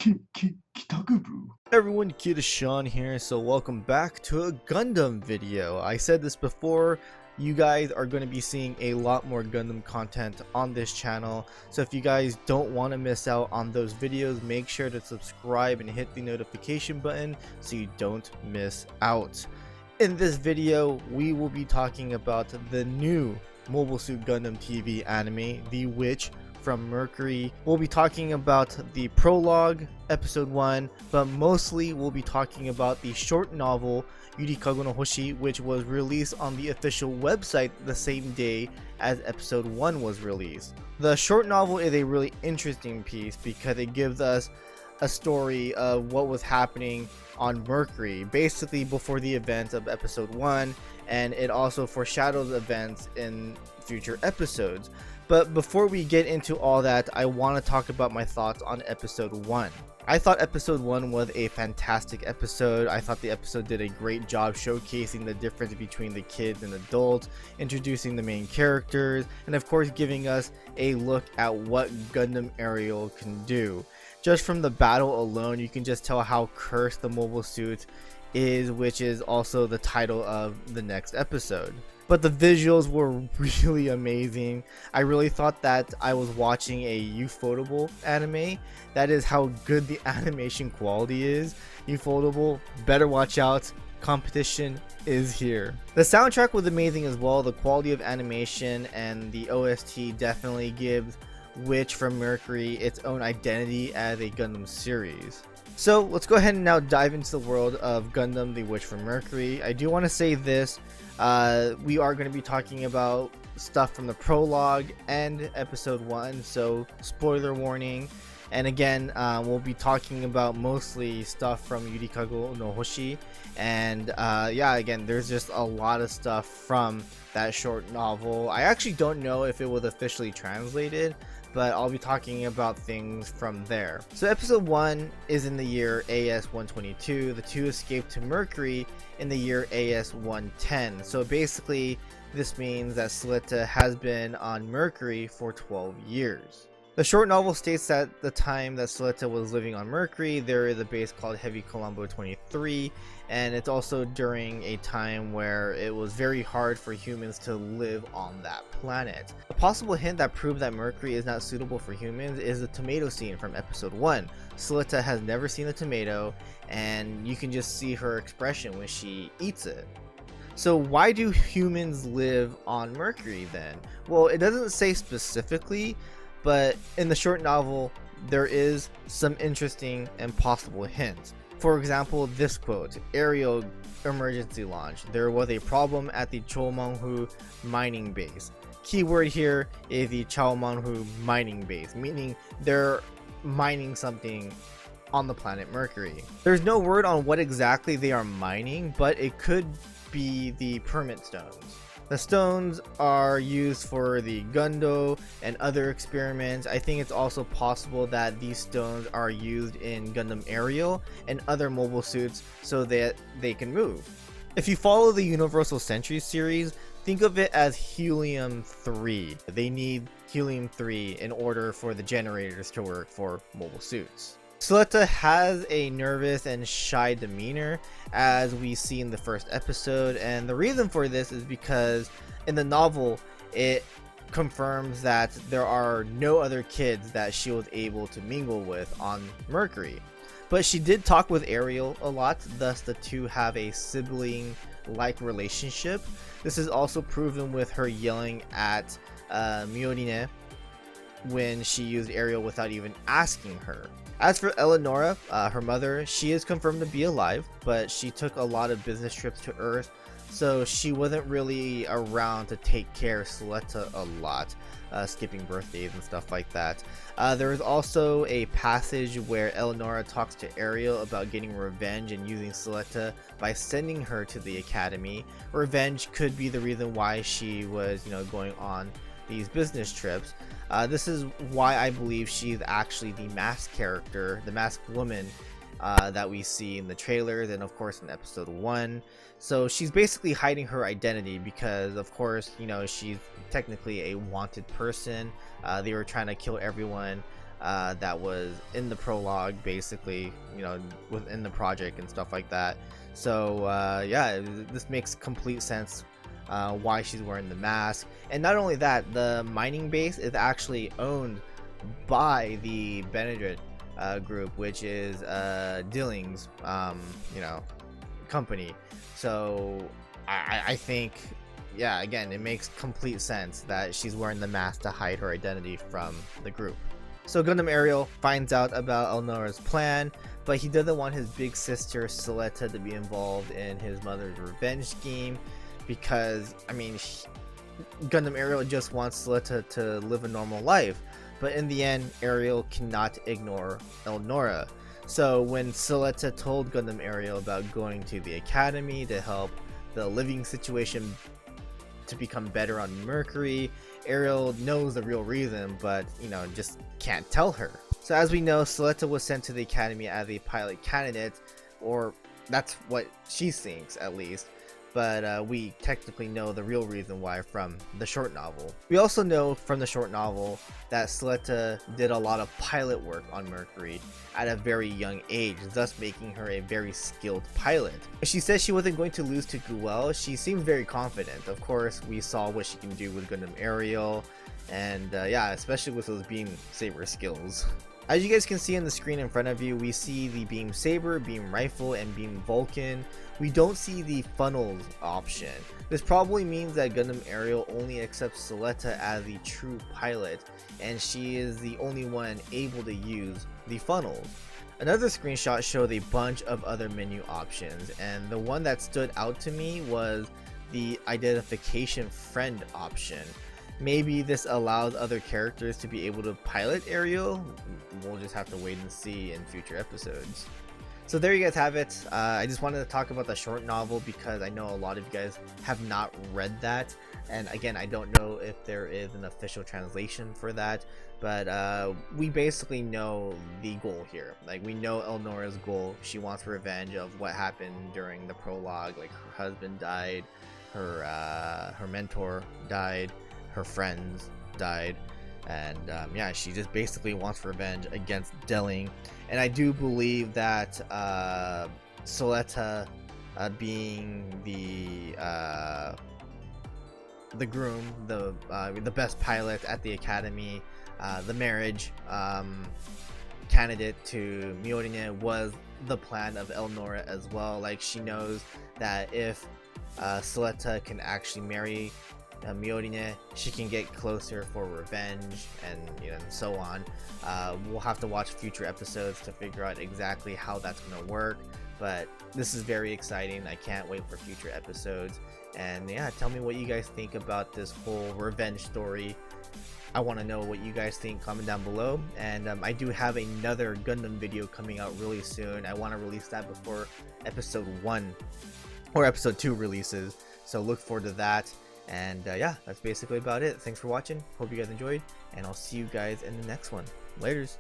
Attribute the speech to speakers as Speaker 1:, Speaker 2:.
Speaker 1: Kitakubu.
Speaker 2: Hey everyone, KitaSean here. So welcome back to a Gundam video. I said this before, you guys are going to be seeing a lot more Gundam content on this channel. So if you guys don't want to miss out on those videos, make sure to subscribe and hit the notification button so you don't miss out. In this video, we will be talking about the new Mobile Suit Gundam TV anime, The Witch from Mercury. We'll be talking about the prologue, episode 1, but mostly we'll be talking about the short novel Yurikago no Hoshi, which was released on the official website the same day as episode 1 was released. The short novel is a really interesting piece because it gives us a story of what was happening on Mercury, basically before the events of episode 1, and it also foreshadows events in future episodes. But before we get into all that, I want to talk about my thoughts on episode 1. I thought episode 1 was a fantastic episode. I thought the episode did a great job showcasing the difference between the kids and adults, introducing the main characters, and of course giving us a look at what Gundam Aerial can do. Just from the battle alone, you can just tell how cursed the mobile suit is, which is also the title of the next episode. But the visuals were really amazing. I really thought that I was watching a Ufotable anime. That is how good the animation quality is. Ufotable, better watch out. Competition is here. The soundtrack was amazing as well. The quality of animation and the OST definitely gives Witch from Mercury its own identity as a Gundam series. So let's go ahead and now dive into the world of Gundam The Witch from Mercury. I do want to say this, we are going to be talking about stuff from the prologue and episode 1, so spoiler warning. And again, we'll be talking about mostly stuff from Yurikago no Hoshi, and yeah, again, there's just a lot of stuff from that short novel. I actually don't know if it was officially translated, but I'll be talking about things from there. So episode 1 is in the year AS-122. The two escape to Mercury in the year AS-110. So basically, this means that Suletta has been on Mercury for 12 years. The short novel states that the time that Suletta was living on Mercury, there is a base called Heavy Colombo 23, and it's also during a time where it was very hard for humans to live on that planet. A possible hint that proved that Mercury is not suitable for humans is the tomato scene from episode 1. Suletta has never seen a tomato, and you can just see her expression when she eats it. So why do humans live on Mercury then? Well, it doesn't say specifically, but in the short novel, there is some interesting and possible hints. For example, this quote, Aerial emergency launch. There was a problem at the Chomonhu mining base. Keyword here is the Chomonhu mining base, meaning they're mining something on the planet Mercury. There's no word on what exactly they are mining, but it could be the permit stones. The stones are used for the Gundo and other experiments. I think it's also possible that these stones are used in Gundam Aerial and other mobile suits so that they can move. If you follow the Universal Century series, think of it as helium-3. They need helium-3 in order for the generators to work for mobile suits. Suletta has a nervous and shy demeanor, as we see in the first episode, and the reason for this is because in the novel it confirms that there are no other kids that she was able to mingle with on Mercury. But she did talk with Aerial a lot, thus the two have a sibling-like relationship. This is also proven with her yelling at Miorine when she used Aerial without even asking her. As for Eleonora, her mother, she is confirmed to be alive, but she took a lot of business trips to Earth, so she wasn't really around to take care of Suletta a lot, skipping birthdays and stuff like that. There is also a passage where Eleonora talks to Aerial about getting revenge and using Suletta by sending her to the academy. Revenge could be the reason why she was, going on these business trips. This is why I believe she's actually the masked character, the masked woman that we see in the trailers and of course in episode 1. So she's basically hiding her identity because of course, she's technically a wanted person. They were trying to kill everyone that was in the prologue, basically, you know, within the project and stuff like that. So yeah, this makes complete sense why she's wearing the mask. And not only that, the mining base is actually owned by the Benedict group, which is Dilling's you know, company. So I think, yeah, again, it makes complete sense that she's wearing the mask to hide her identity from the group. So Gundam Ariel finds out about Elnora's plan, but he doesn't want his big sister Siletta to be involved in his mother's revenge scheme, because, I mean, Gundam Ariel just wants Siletta to live a normal life, but in the end, Ariel cannot ignore Elnora. So when Siletta told Gundam Ariel about going to the academy to help the living situation to become better on Mercury, Ariel knows the real reason, but, you know, just can't tell her. So as we know, Siletta was sent to the academy as a pilot candidate, or that's what she thinks at least, but we technically know the real reason why from the short novel. We also know from the short novel that Siletta did a lot of pilot work on Mercury at a very young age, thus making her a very skilled pilot. She said she wasn't going to lose to Guel. She seemed very confident. Of course, we saw what she can do with Gundam Ariel, and yeah, especially with those beam saber skills. As you guys can see on the screen in front of you, we see the beam saber, beam rifle, and beam Vulcan. We don't see the funnels option. This probably means that Gundam Ariel only accepts Siletta as the true pilot, and she is the only one able to use the funnels. Another screenshot showed a bunch of other menu options, and the one that stood out to me was the identification friend option. Maybe this allows other characters to be able to pilot Ariel. We'll just have to wait and see in future episodes. So there you guys have it. I just wanted to talk about the short novel because I know a lot of you guys have not read that. And again, I don't know if there is an official translation for that, but we basically know the goal here. Like, we know Elnora's goal. She wants revenge of what happened during the prologue. Like, her husband died, her mentor died, her friends died, and yeah, she just basically wants revenge against Delling. And I do believe that Siletta being the groom, the best pilot at the academy, the marriage candidate to Myorine was the plan of Elnora as well. Like, she knows that if Siletta can actually marry Myorine, she can get closer for revenge, and you know, and so on. We'll have to watch future episodes to figure out exactly how that's going to work, but this is very exciting. I can't wait for future episodes. And yeah, tell me what you guys think about this whole revenge story. I want to know what you guys think. Comment down below. And I do have another Gundam video coming out really soon. I want to release that before episode 1 or episode 2 releases, so look forward to that. And yeah, that's basically about it. Thanks for watching. Hope you guys enjoyed, and I'll see you guys in the next one. Laters.